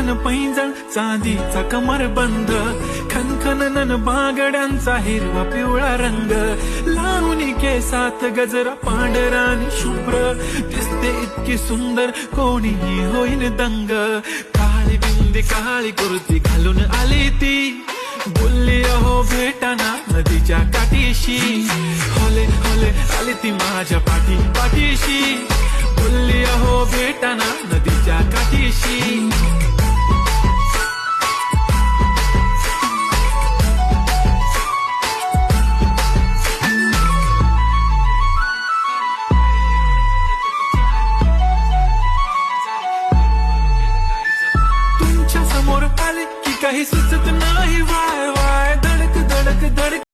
None पैंजण चांदीचा कमरबंद, खनखनन बागड्यांचा हिरवा पिवळा रंग, लावणी केसात गजरा पांढरा आणि शुभ्र, दिसते इतकी सुंदर कोणीही होईन दंग. काळी बिंदी काळी कुर्ती घालून आली ती, बोलली अहो भेटाना नदीच्या काठीशी, होले होले आली ती माझ्या पाठीशी, बोलली अहो भेटाना नदीच्या काठीशी.